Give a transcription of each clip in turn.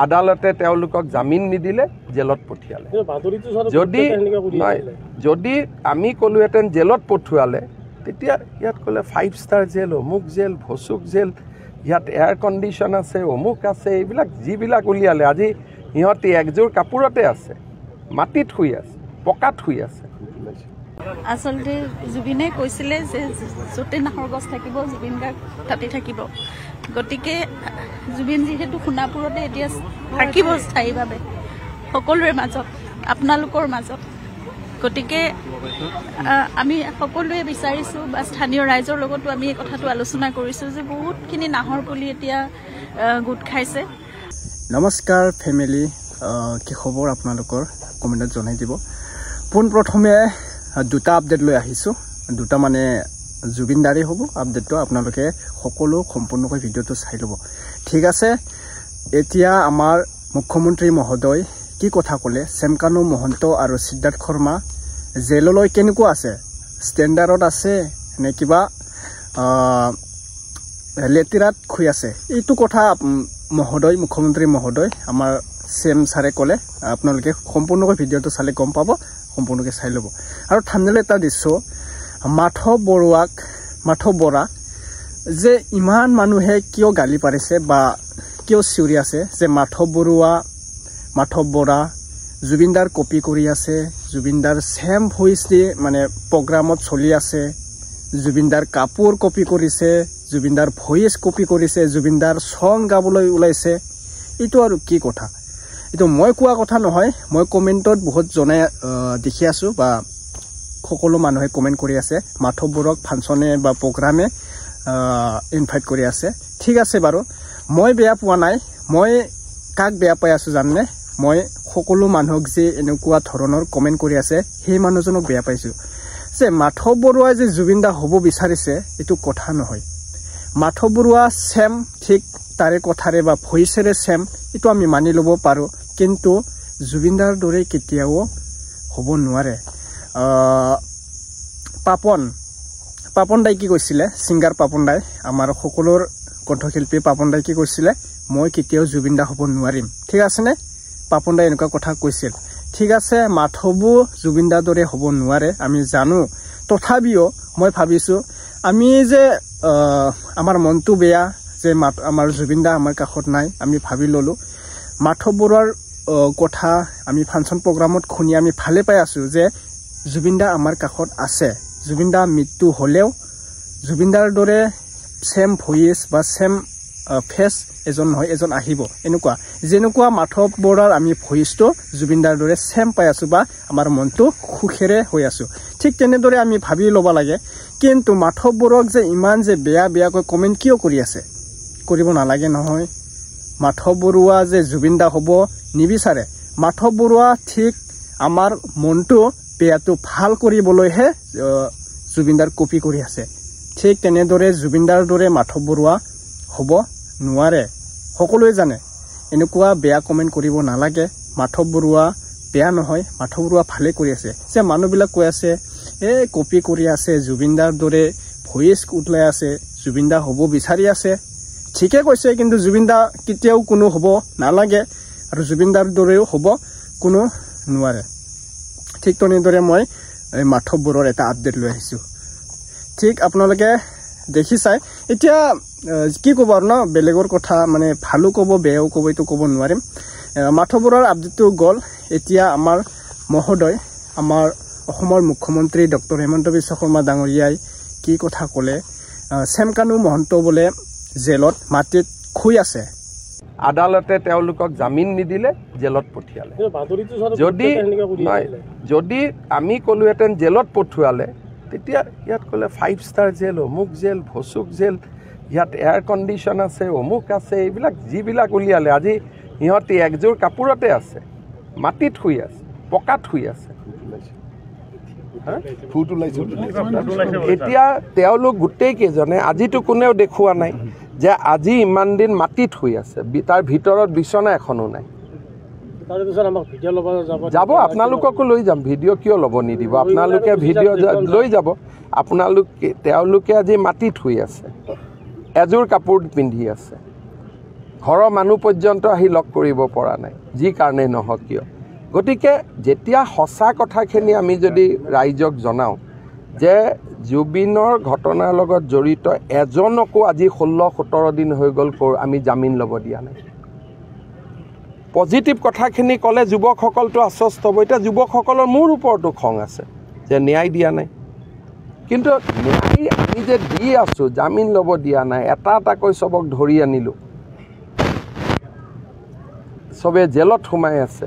আদালতে তেওঁলোকক জামিন নিদিলে জেলত পঠিয়ালে যদি আমি ক'লোহেঁতেন জেলত পঠিয়ালে তেতিয়া ইয়াত ক'লে 5 ষ্টাৰ জেল অমুক জেল ভচুক জেল ইয়াত এয়াৰ কণ্ডিশ্যন আছে অমুক আছে এইবিলাক যিবিলাক উলিয়ালে আজি সিহঁতি একযোৰ কাপোৰতে আছে মাটিত শুই আছে পকাত শুই আছে আচলতে জুবিনে কৈছিলে যে য'তে নাহৰ গছ থাকিব জুবিন গাৰ্গ তাতে থাকিব গতিকে জুবিন যিহেতু সোণাপুৰতে এতিয়া থাকিব স্থায়ীভাৱে সকলোৰে মাজত আপোনালোকৰ মাজত গতিকে আমি সকলোৱে বিচাৰিছোঁ বা স্থানীয় ৰাইজৰ লগতো আমি এই কথাটো আলোচনা কৰিছোঁ যে বহুতখিনি নাহৰ পুলি এতিয়া গোট খাইছে নমস্কাৰ ফেমিলি কি খবৰ আপোনালোকৰ কমেণ্টত জনাই দিব পোনপ্ৰথমে দুটা আপডেট লৈ আহিছোঁ দুটা মানে জুবিনদাৰী হ'ব আপডেটটো আপোনালোকে সকলো সম্পূৰ্ণকৈ ভিডিঅ'টো চাই ল'ব ঠিক আছে এতিয়া আমাৰ মুখ্যমন্ত্ৰী মহোদয় কি কথা ক'লে চেমকানু মহন্ত আৰু সিদ্ধাৰ্থ শৰ্মা জেললৈ কেনেকুৱা আছে ষ্টেণ্ডাৰ্ডত আছে নে কিবা লেতেৰাত শুই আছে এইটো কথা মহোদয় মুখ্যমন্ত্ৰী মহোদয় আমাৰ চেম ছাৰে ক'লে আপোনালোকে সম্পূৰ্ণকৈ ভিডিঅ'টো চালে গম পাব সম্পূৰ্ণকৈ চাই ল'ব আৰু থাম্বনেইল এটা দিছোঁ মাধৱ বৰা যে ইমান মানুহে কিয় গালি পাৰিছে বা কিয় চিঞৰি আছে যে মাধৱ বৰা জুবিনদাৰ কপি কৰি আছে জুবিনদাৰ ছেম ভইচ দি মানে প্ৰগ্ৰামত চলি আছে জুবিনদাৰ কাপোৰ কপি কৰিছে জুবিনদাৰ ভইচ কপি কৰিছে জুবিনদাৰ ছং গাবলৈ ওলাইছে এইটো আৰু কি কথা এইটো মই কোৱা কথা নহয় মই কমেণ্টত বহুত জনে দেখি আছোঁ বা সকলো মানুহে কমেণ্ট কৰি আছে মাধৱ বৰাক ফাংচনে বা প্ৰগ্ৰামে ইনভাইট কৰি আছে ঠিক আছে বাৰু মই বেয়া পোৱা নাই মই কাক বেয়া পাই আছোঁ জানে মই সকলো মানুহক যে এনেকুৱা ধৰণৰ কমেণ্ট কৰি আছে সেই মানুহজনক বেয়া পাইছোঁ যে মাধৱ বৰুৱাই যে জুবিনদা হ'ব বিচাৰিছে এইটো কথা নহয় মাধৱ বৰুৱা ছেম ঠিক তাৰে কথাৰে বা ভইচেৰে ছেম এইটো আমি মানি ল'ব পাৰোঁ কিন্তু জুবিনদাৰ দৰে কেতিয়াও হ'ব নোৱাৰে পাপন দাই কি কৈছিলে ছিংগাৰ পাপন দাই আমাৰ সকলোৰ কণ্ঠশিল্পী পাপন দাই কি কৈছিলে মই কেতিয়াও জুবিনদা হ'ব নোৱাৰিম ঠিক আছেনে পাপন দাই এনেকুৱা কথা কৈছিল ঠিক আছে মাধৱো জুবিনদাৰ দৰে হ'ব নোৱাৰে আমি জানো তথাপিও মই ভাবিছোঁ আমি যে আমাৰ মনটো বেয়া যে আমাৰ জুবিনদা আমাৰ কাষত নাই আমি ভাবি ল'লোঁ মাধৱ বৰুৱাৰ কথা আমি ফাংচন প্ৰগ্ৰামত শুনি আমি ভালে পাই আছোঁ যে জুবিনদা আমাৰ কাষত আছে জুবিনদা মৃত্যু হ'লেও জুবিনদাৰ দৰে ছেম ভইচ বা ছেম ফেচ এজন নহয় এজন আহিব এনেকুৱা যেনেকুৱা মাধৱ বৰুৱাৰ আমি ভইচটো জুবিনদাৰ দৰে ছেম পাই আছোঁ বা আমাৰ মনটো সুখেৰে হৈ আছোঁ ঠিক তেনেদৰে আমি ভাবি ল'ব লাগে কিন্তু মাধৱ বৰুৱাক যে ইমান যে বেয়াকৈ কমেণ্ট কিয় কৰি আছে কৰিব নালাগে নহয় মাধৱ বৰুৱা যে জুবিনদা হ'ব নিবিচাৰে মাধৱ বৰুৱা ঠিক আমাৰ মনটো বেয়াটো ভাল কৰিবলৈহে জুবিনদাৰ কপি কৰি আছে ঠিক তেনেদৰে জুবিনদাৰ দৰে মাধৱ বৰুৱা হ'ব নোৱাৰে সকলোৱে জানে এনেকুৱা বেয়া কমেণ্ট কৰিব নালাগে মাধৱ বৰুৱা বেয়া নহয় মাধৱ বৰুৱা ভালে কৰি আছে যে মানুহবিলাক কৈ আছে কপি কৰি আছে জুবিনদাৰ দৰে ভইচ উঠলাই আছে জুবিনদা হ'ব বিচাৰি আছে ঠিকে কৈছে কিন্তু জুবিনদা কেতিয়াও কোনো হ'ব নালাগে আৰু জুবিনদাৰ দৰেও হ'ব কোনো নোৱাৰে ঠিক তেনেদৰে মই মাধৱ বৰুৱাৰ এটা আপডেট লৈ আহিছোঁ ঠিক আপোনালোকে দেখি চাই এতিয়া কি ক'ব আৰু ন বেলেগৰ কথা মানে ভালো ক'ব বেয়াও ক'ব এইটো ক'ব নোৱাৰিম মাধৱ বৰুৱাৰ আপডেটটো গ'ল এতিয়া আমাৰ মহোদয় আমাৰ অসমৰ মুখ্যমন্ত্ৰী ডক্টৰ হিমন্ত বিশ্ব শৰ্মা ডাঙৰীয়াই কি কথা ক'লে চেমকানু মহন্ত বোলে জেলত মাটিত শুই আছে আদালতে তেওঁলোকক জামিন নিদিলে জেলত পঠিয়ালে যদি আমি ক'লোহেঁতেন জেলত পঠিয়ালে তেতিয়া ইয়াত ক'লে 5 ষ্টাৰ জেল অমুক জেল ভচুক জেল ইয়াত এয়াৰ কণ্ডিশ্যন আছে অমুক আছে এইবিলাক যিবিলাক উলিয়ালে আজি সিহঁতি একযোৰ কাপোৰতে আছে মাটিত শুই আছে পকাত শুই আছে এতিয়া তেওঁলোক গোটেইকেইজনে আজিতো কোনেও দেখুওৱা নাই যে আজি ইমান দিন মাটিত শুই আছে তাৰ ভিতৰত বিচনা এখনো নাই যাব আপোনালোককো লৈ যাম ভিডিঅ' কিয় ল'ব নিদিব আপোনালোকে ভিডিঅ' লৈ যাব তেওঁলোকে আজি মাটিত শুই আছে এযোৰ কাপোৰ পিন্ধি আছে ঘৰৰ মানুহ পৰ্যন্ত আহি লগ কৰিব পৰা নাই, যি কাৰণেই নহওক কিয়। গতিকে যেতিয়া সঁচা কথাখিনি আমি যদি ৰাইজক জনাওঁ যে জুবিনৰ ঘটনাৰ লগত জড়িত এজনকো আজি 16-17 দিন হৈ গ'ল আমি জামিন ল'ব দিয়া নাই। পজিটিভ কথাখিনি ক'লে যুৱকসকলটো আশ্বস্ত হ'ব। এতিয়া যুৱকসকলৰ মোৰ ওপৰতো খং আছে যে ন্যায় দিয়া নাই, কিন্তু ন্যায় আমি যে দি আছোঁ, জামিন ল'ব দিয়া নাই। এটা এটাকৈ চবক ধৰি আনিলোঁ, চবে জেলত সোমাই আছে।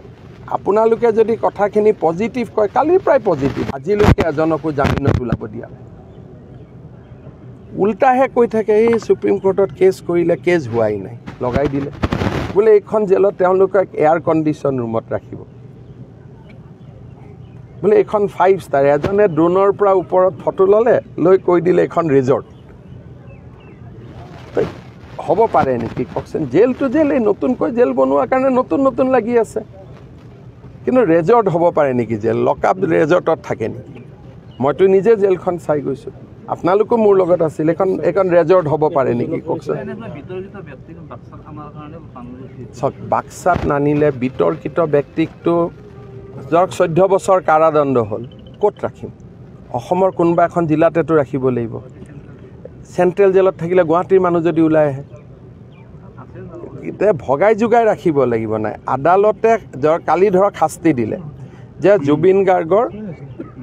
আপোনালোকে যদি কথাখিনি পজিটিভ কয়, কালিৰ প্ৰায় পজিটিভ, আজিলৈকে এজনকো জামিনত ওলাব দিয়া নাই। উল্টাহে কৈ থাকে এই সুপ্ৰিম কোৰ্টত কেছ কৰিলে, কেছ হোৱাই নাই, লগাই দিলে বোলে এইখন জেলত তেওঁলোকক এয়াৰ কণ্ডিশ্যন ৰুমত ৰাখিব, বোলে এইখন 5 ষ্টাৰ। এজনে ড্ৰোনৰ পৰা ওপৰত ফটো ল'লে, লৈ কৈ দিলে এইখন ৰিজৰ্ট। হ'ব পাৰে নেকি কওকচোন? জেলটো জেল, এই নতুনকৈ জেল বনোৱাৰ কাৰণে নতুন লাগি আছে, কিন্তু ৰেজৰ্ট হ'ব পাৰে নেকি জেল? লকআপ ৰেজৰ্টত থাকে নেকি? মইতো নিজে জেলখন চাই গৈছোঁ, আপোনালোকো মোৰ লগত আছিল। এইখন ৰেজৰ্ট হ'ব পাৰে নেকি কওকচোন? চাওক, বাক্সাত নানিলে বিতৰ্কিত ব্যক্তিকটো ধৰক 14 বছৰ কাৰাদণ্ড হ'ল, ক'ত ৰাখিম? অসমৰ কোনোবা এখন জিলাতেতো ৰাখিব লাগিব। চেণ্ট্ৰেল জেলত থাকিলে গুৱাহাটীৰ মানুহ যদি ওলাই আহে, এতিয়া ভগাই যোগাই ৰাখিব লাগিব। নাই, আদালতে কালি ধৰক শাস্তি দিলে যে জুবিন গাৰ্গৰ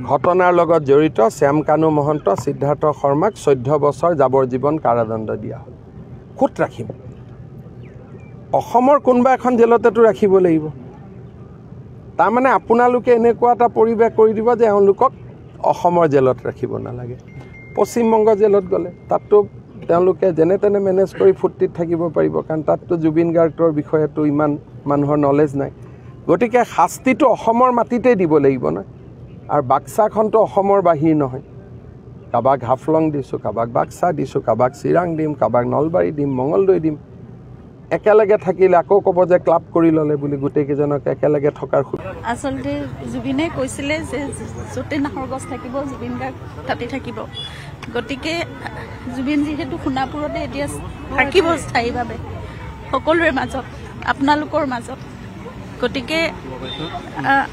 ঘটনাৰ লগত জড়িত শ্যামকানু মহন্ত, সিদ্ধাৰ্থ শৰ্মাক 14 বছৰ যাৱজ্জীৱন কাৰাদণ্ড দিয়া হ'ল। ক'ত ৰাখিম? অসমৰ কোনোবা এখন জেলতেতো ৰাখিব লাগিব। তাৰমানে আপোনালোকে এনেকুৱা এটা পৰিৱেশ কৰি দিব যে এওঁলোকক অসমৰ জেলত ৰাখিব নালাগে। পশ্চিমবংগ জেলত গ'লে তাততো তেওঁলোকে যেনে তেনে মেনেজ কৰি ফূৰ্তিত থাকিব পাৰিব, কাৰণ তাততো জুবিন গাৰ্গৰ বিষয়েতো ইমান মানুহৰ নলেজ নাই। গতিকে শাস্তিটো অসমৰ মাটিতে দিব লাগিব না। আৰু বাক্সাখনতো অসমৰ বাহিৰ নহয়। কাৰোবাক হাফলং দিছোঁ, কাৰোবাক বাক্সা দিছোঁ, কাৰোবাক চিৰাং দিম, কাৰোবাক নলবাৰী দিম, মঙলদৈ দিম। একেলগে থাকিলে আকৌ ক'ব যে ক্লাব কৰি ল'লে বুলি, গোটেইকেইজনক একেলগে থকাৰ আচলতে জুবিনে কৈছিলে যে য'তে নাহৰ গছ থাকিব জুবিন গাৰ্গ তাতে থাকিব। গতিকে জুবিন যিহেতু সোণাপুৰতে এতিয়া থাকিব স্থায়ীভাৱে সকলোৰে মাজত, আপোনালোকৰ মাজত। গতিকে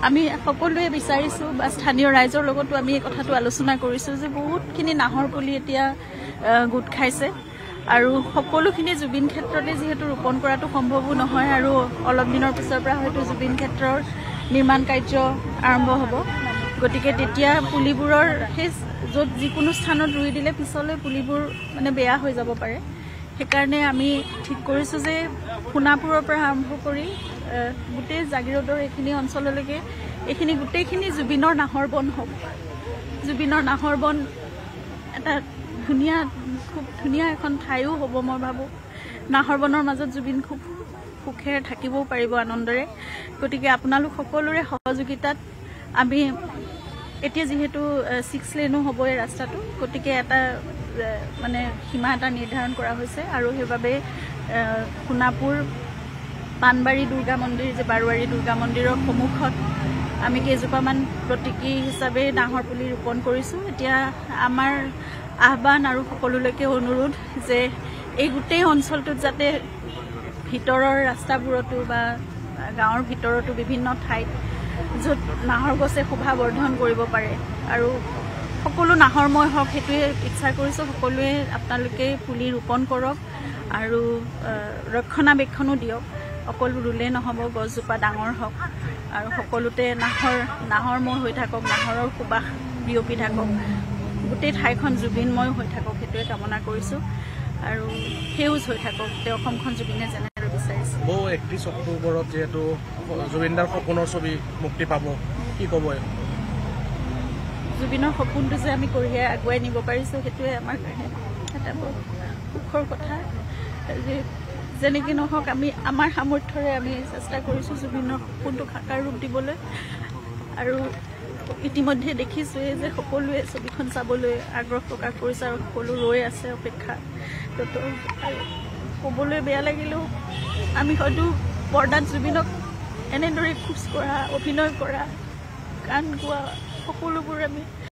আমি সকলোৱে বিচাৰিছোঁ বা স্থানীয় ৰাইজৰ লগতো আমি এই কথাটো আলোচনা কৰিছোঁ যে বহুতখিনি নাহৰ পুলি এতিয়া গোট খাইছে, আৰু সকলোখিনি জুবিন ক্ষেত্ৰতে যিহেতু ৰোপণ কৰাটো সম্ভৱো নহয়, আৰু অলপ দিনৰ পিছৰ পৰা হয়তো জুবিন ক্ষেত্ৰৰ নিৰ্মাণ কাৰ্য আৰম্ভ হ'ব। গতিকে তেতিয়া পুলিবোৰৰ সেই য'ত যিকোনো স্থানত ৰুই দিলে পিছলৈ পুলিবোৰ মানে বেয়া হৈ যাব পাৰে। সেইকাৰণে আমি ঠিক কৰিছোঁ যে সোণাপুৰৰ পৰা আৰম্ভ কৰি গোটেই জাগিৰোডৰ এইখিনি অঞ্চললৈকে এইখিনি গোটেইখিনি জুবিনৰ নাহৰ বন হওক। জুবিনৰ নাহৰ বন এটা খুব ধুনীয়া এখন ঠাইও হ'ব মই ভাবোঁ। নাহৰ বনৰ মাজত জুবিন খুব সুখেৰে থাকিবও পাৰিব আনন্দৰে। গতিকে আপোনালোক সকলোৰে সহযোগিতাত আমি এতিয়া যিহেতু 6 লেনো হ'ব এই ৰাস্তাটো, গতিকে এটা মানে সীমা এটা নিৰ্ধাৰণ কৰা হৈছে, আৰু সেইবাবে সোণাপুৰ পাণবাৰী দুৰ্গা মন্দিৰ, যে বাৰোৱাৰী দুৰ্গা মন্দিৰৰ সন্মুখত আমি কেইজোপামান প্ৰতীকী হিচাপে নাহৰ পুলি ৰোপণ কৰিছোঁ। এতিয়া আমাৰ আহ্বান আৰু সকলোলৈকে অনুৰোধ যে এই গোটেই অঞ্চলটোত যাতে ভিতৰৰ ৰাস্তাবোৰতো বা গাঁৱৰ ভিতৰতো বিভিন্ন ঠাইত য'ত নাহৰ গছে শোভা বৰ্ধন কৰিব পাৰে আৰু সকলো নাহৰময় হওক, সেইটোৱে ইচ্ছা কৰিছোঁ। সকলোৱে আপোনালোকে পুলি ৰোপণ কৰক আৰু ৰক্ষণাবেক্ষণো দিয়ক। অকল ৰুলে নহ'ব, গছজোপা ডাঙৰ হওক আৰু সকলোতে নাহৰময় হৈ থাকক, নাহৰৰ সুবাস বিয়পি থাকক, গোটেই ঠাইখন জুবিনময় হৈ থাকক, সেইটোৱে কামনা কৰিছোঁ। আৰু সেউজ হৈ থাকক, তেওঁ অসমখন জুবিনে যেনেদৰে বিচাৰিছে। 31 অক্টোবৰত যিহেতু জুবিনদাৰ সপোনৰ ছবি মুক্তি পাব, কি ক'ব? জুবিনৰ সপোনটো যে আমি কঢ়িয়াই আগুৱাই নিব পাৰিছোঁ, সেইটোৱে আমাৰ কাৰণে এটা বৰ সুখৰ কথা। যেনেকৈ নহওক আমি আমাৰ সামৰ্থ্যৰে আমি চেষ্টা কৰিছোঁ জুবিনৰ সপোনটো সাকাৰ ৰূপ দিবলৈ। আৰু ইতিমধ্যে দেখিছোঁৱেই যে সকলোৱে ছবিখন চাবলৈ আগ্ৰহ প্ৰকাশ কৰিছে আৰু সকলো ৰৈ আছে অপেক্ষাত। আৰু ক'বলৈ বেয়া লাগিলেও আমি হয়তো পৰ্দাত জুবিনক এনেদৰে খোজ কৰা, অভিনয় কৰা, গান গোৱা সকলোবোৰ আমি